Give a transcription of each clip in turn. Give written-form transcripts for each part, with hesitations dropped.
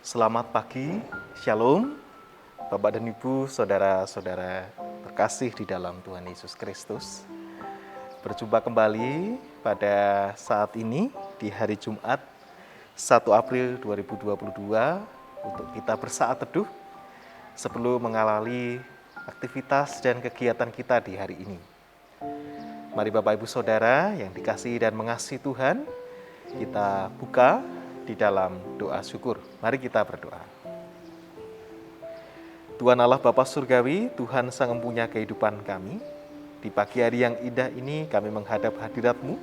Selamat pagi, Shalom, Bapak dan Ibu, saudara-saudara terkasih di dalam Tuhan Yesus Kristus. Berjumpa kembali pada saat ini di hari Jumat 1 April 2022 untuk kita bersaat teduh sebelum mengawali aktivitas dan kegiatan kita di hari ini. Mari Bapak Ibu Saudara yang dikasihi dan mengasihi Tuhan, kita buka di dalam doa syukur. Mari kita berdoa. Tuhan Allah Bapa Surgawi, Tuhan Sang Empunya kehidupan kami, di pagi hari yang indah ini kami menghadap hadirat-Mu,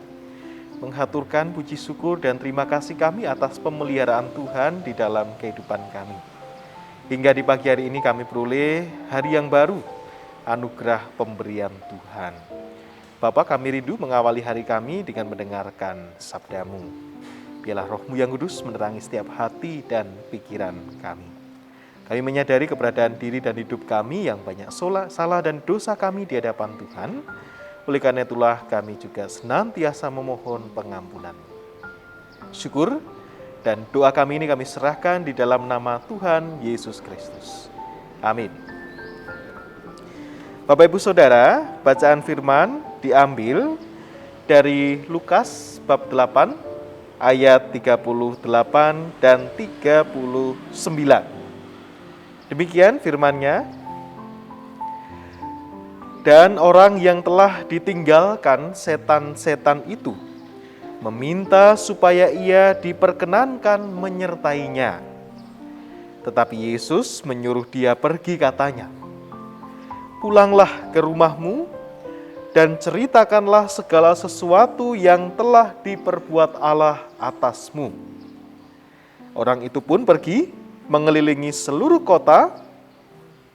menghaturkan puji syukur dan terima kasih kami atas pemeliharaan Tuhan di dalam kehidupan kami. Hingga di pagi hari ini kami peroleh hari yang baru, anugerah pemberian Tuhan. Bapa, kami rindu mengawali hari kami dengan mendengarkan sabda-Mu. Biarlah Roh-Mu yang kudus menerangi setiap hati dan pikiran kami. Kami menyadari keberadaan diri dan hidup kami yang banyak salah dan dosa kami di hadapan Tuhan. Oleh karena itulah kami juga senantiasa memohon pengampunan. Syukur dan doa kami ini kami serahkan di dalam nama Tuhan Yesus Kristus. Amin. Bapak Ibu Saudara, bacaan firman diambil dari Lukas bab 8 ayat 38 dan 39. Demikian firman-Nya. Dan orang yang telah ditinggalkan setan-setan itu meminta supaya ia diperkenankan menyertainya. Tetapi Yesus menyuruh dia pergi, katanya, "Pulanglah ke rumahmu dan ceritakanlah segala sesuatu yang telah diperbuat Allah atasmu." Orang itu pun pergi, mengelilingi seluruh kota,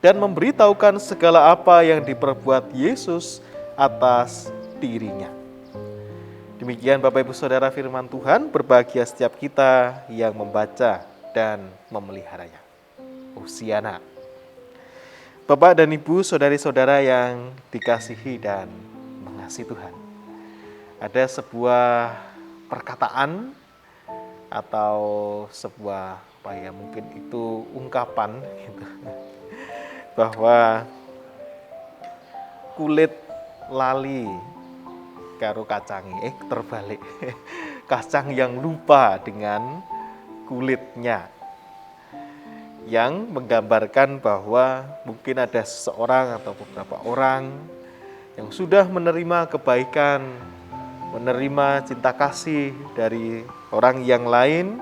dan memberitahukan segala apa yang diperbuat Yesus atas dirinya. Demikian Bapak Ibu Saudara firman Tuhan, berbahagia setiap kita yang membaca dan memeliharanya. Hosiana. Bapak dan Ibu, saudari-saudara yang dikasihi dan mengasihi Tuhan. Ada sebuah perkataan atau sebuah mungkin itu ungkapan gitu, bahwa kulit lali karo kacangi, terbalik. Kacang yang lupa dengan kulitnya, yang menggambarkan bahwa mungkin ada seseorang atau beberapa orang yang sudah menerima kebaikan, menerima cinta kasih dari orang yang lain,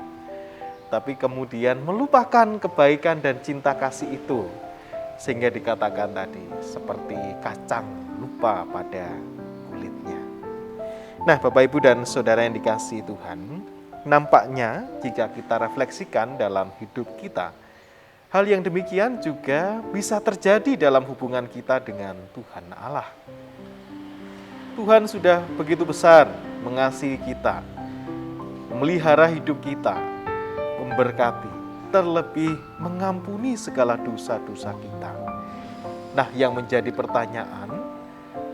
tapi kemudian melupakan kebaikan dan cinta kasih itu, sehingga dikatakan tadi seperti kacang lupa pada kulitnya. Nah, Bapak Ibu dan Saudara yang dikasihi Tuhan, nampaknya jika kita refleksikan dalam hidup kita, hal yang demikian juga bisa terjadi dalam hubungan kita dengan Tuhan Allah. Tuhan sudah begitu besar mengasihi kita, memelihara hidup kita, memberkati, terlebih mengampuni segala dosa-dosa kita. Nah, yang menjadi pertanyaan,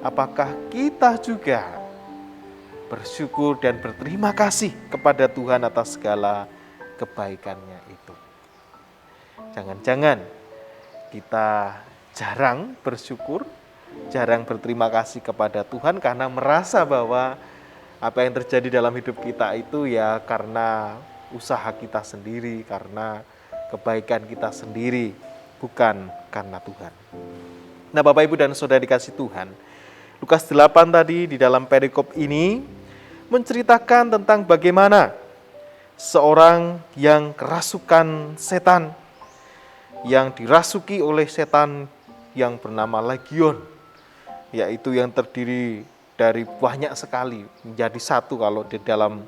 apakah kita juga bersyukur dan berterima kasih kepada Tuhan atas segala kebaikannya itu? Jangan-jangan kita jarang bersyukur, jarang berterima kasih kepada Tuhan karena merasa bahwa apa yang terjadi dalam hidup kita itu ya karena usaha kita sendiri, karena kebaikan kita sendiri, bukan karena Tuhan. Nah, Bapak Ibu dan Saudara dikasihi Tuhan, Lukas 8 tadi di dalam perikop ini menceritakan tentang bagaimana seorang yang kerasukan setan, yang dirasuki oleh setan yang bernama Legion, yaitu yang terdiri dari banyak sekali, menjadi satu. Kalau di dalam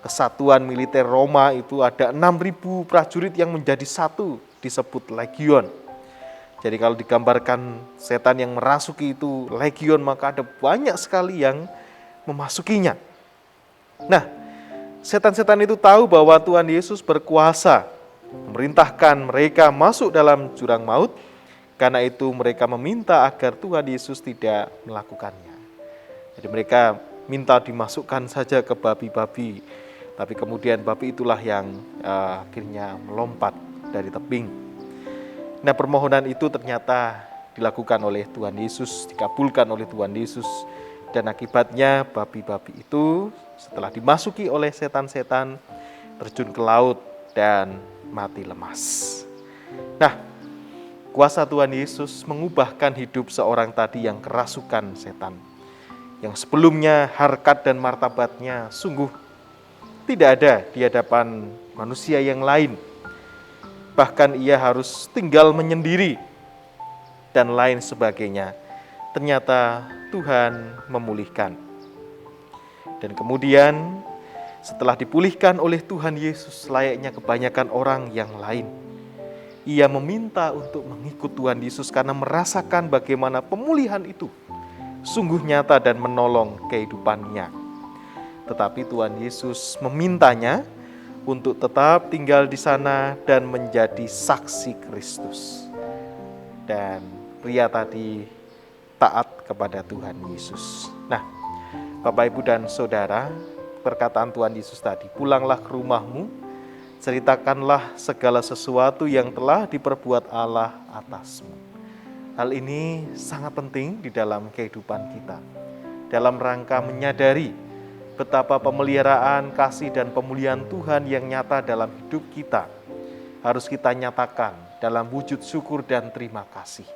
kesatuan militer Roma itu ada 6.000 prajurit yang menjadi satu, disebut Legion. Jadi kalau digambarkan setan yang merasuki itu Legion, maka ada banyak sekali yang memasukinya. Nah, setan-setan itu tahu bahwa Tuhan Yesus berkuasa memerintahkan mereka masuk dalam jurang maut. Karena itu mereka meminta agar Tuhan Yesus tidak melakukannya. Jadi mereka minta dimasukkan saja ke babi-babi. Tapi kemudian babi itulah yang akhirnya melompat dari tebing. Nah, permohonan itu ternyata dilakukan oleh Tuhan Yesus, dikabulkan oleh Tuhan Yesus, dan akibatnya babi-babi itu setelah dimasuki oleh setan-setan terjun ke laut dan mati lemas. Nah, kuasa Tuhan Yesus mengubahkan hidup seorang tadi yang kerasukan setan, yang sebelumnya harkat dan martabatnya sungguh tidak ada di hadapan manusia yang lain. Bahkan ia harus tinggal menyendiri dan lain sebagainya. Ternyata Tuhan memulihkan. Dan kemudian setelah dipulihkan oleh Tuhan Yesus layaknya kebanyakan orang yang lain, ia meminta untuk mengikut Tuhan Yesus karena merasakan bagaimana pemulihan itu sungguh nyata dan menolong kehidupannya. Tetapi Tuhan Yesus memintanya untuk tetap tinggal di sana dan menjadi saksi Kristus. Dan pria tadi taat kepada Tuhan Yesus. Nah, Bapak, Ibu, dan Saudara, perkataan Tuhan Yesus tadi, pulanglah ke rumahmu, ceritakanlah segala sesuatu yang telah diperbuat Allah atasmu. Hal ini sangat penting di dalam kehidupan kita, dalam rangka menyadari betapa pemeliharaan, kasih, dan pemulihan Tuhan yang nyata dalam hidup kita harus kita nyatakan dalam wujud syukur dan terima kasih.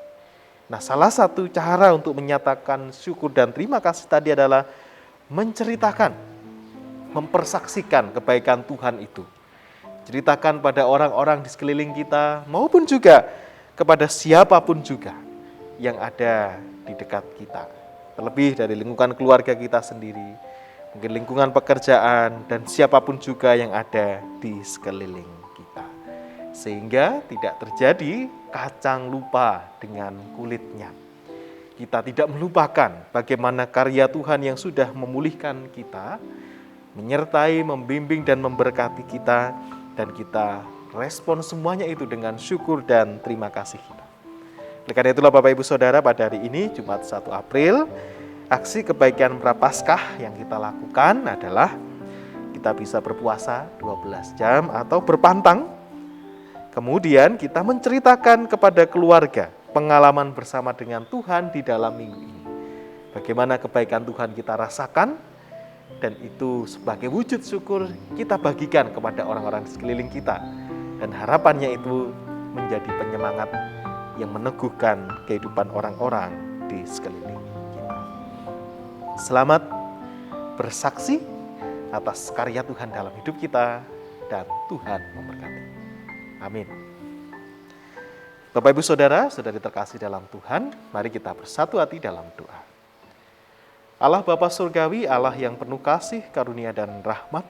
Nah, salah satu cara untuk menyatakan syukur dan terima kasih tadi adalah menceritakan, mempersaksikan kebaikan Tuhan itu. Ceritakan pada orang-orang di sekeliling kita maupun juga kepada siapapun juga yang ada di dekat kita. Terlebih dari lingkungan keluarga kita sendiri, mungkin lingkungan pekerjaan, dan siapapun juga yang ada di sekeliling kita. Sehingga tidak terjadi kacang lupa dengan kulitnya. Kita tidak melupakan bagaimana karya Tuhan yang sudah memulihkan kita, menyertai, membimbing, dan memberkati kita, dan kita respon semuanya itu dengan syukur dan terima kasih kita. Oleh karena itulah Bapak Ibu Saudara, pada hari ini Jumat 1 April, aksi kebaikan Prapaskah yang kita lakukan adalah kita bisa berpuasa 12 jam atau berpantang. Kemudian kita menceritakan kepada keluarga pengalaman bersama dengan Tuhan di dalam minggu ini. Bagaimana kebaikan Tuhan kita rasakan, dan itu sebagai wujud syukur kita bagikan kepada orang-orang di sekeliling kita. Dan harapannya itu menjadi penyemangat yang meneguhkan kehidupan orang-orang di sekeliling kita. Selamat bersaksi atas karya Tuhan dalam hidup kita, dan Tuhan memberkati. Amin. Bapak Ibu Saudara, saudari terkasih dalam Tuhan, mari kita bersatu hati dalam doa. Allah Bapa Surgawi, Allah yang penuh kasih, karunia, dan rahmat,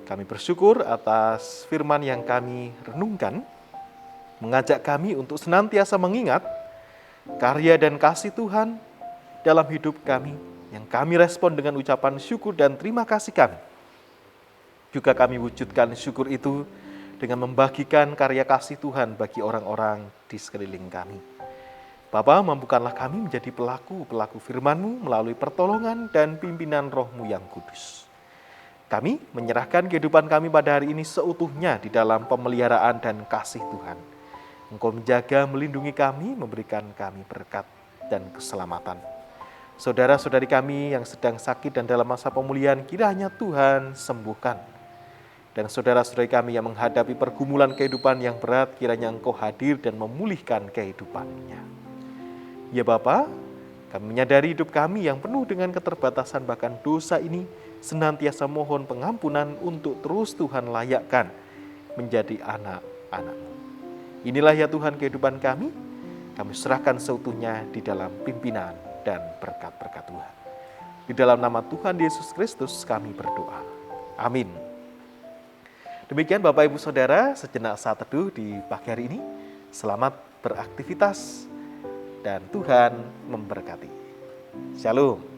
kami bersyukur atas firman yang kami renungkan, mengajak kami untuk senantiasa mengingat karya dan kasih Tuhan dalam hidup kami, yang kami respon dengan ucapan syukur dan terima kasih kami. Juga kami wujudkan syukur itu dengan membagikan karya kasih Tuhan bagi orang-orang di sekeliling kami. Bapa, mampukanlah kami menjadi pelaku firman-Mu melalui pertolongan dan pimpinan Roh-Mu yang kudus. Kami menyerahkan kehidupan kami pada hari ini seutuhnya di dalam pemeliharaan dan kasih Tuhan. Engkau menjaga, melindungi kami, memberikan kami berkat dan keselamatan. Saudara-saudari kami yang sedang sakit dan dalam masa pemulihan, kiranya Tuhan sembuhkan. Dan saudara-saudari kami yang menghadapi pergumulan kehidupan yang berat, kiranya Engkau hadir dan memulihkan kehidupannya. Ya Bapa, kami menyadari hidup kami yang penuh dengan keterbatasan bahkan dosa ini, senantiasa mohon pengampunan untuk terus Tuhan layakkan menjadi anak-anak-Mu. Inilah ya Tuhan kehidupan kami serahkan seutuhnya di dalam pimpinan dan berkat-berkat Tuhan. Di dalam nama Tuhan Yesus Kristus kami berdoa. Amin. Demikian Bapak Ibu Saudara, sejenak saat teduh di pagi hari ini. Selamat beraktivitas dan Tuhan memberkati. Shalom.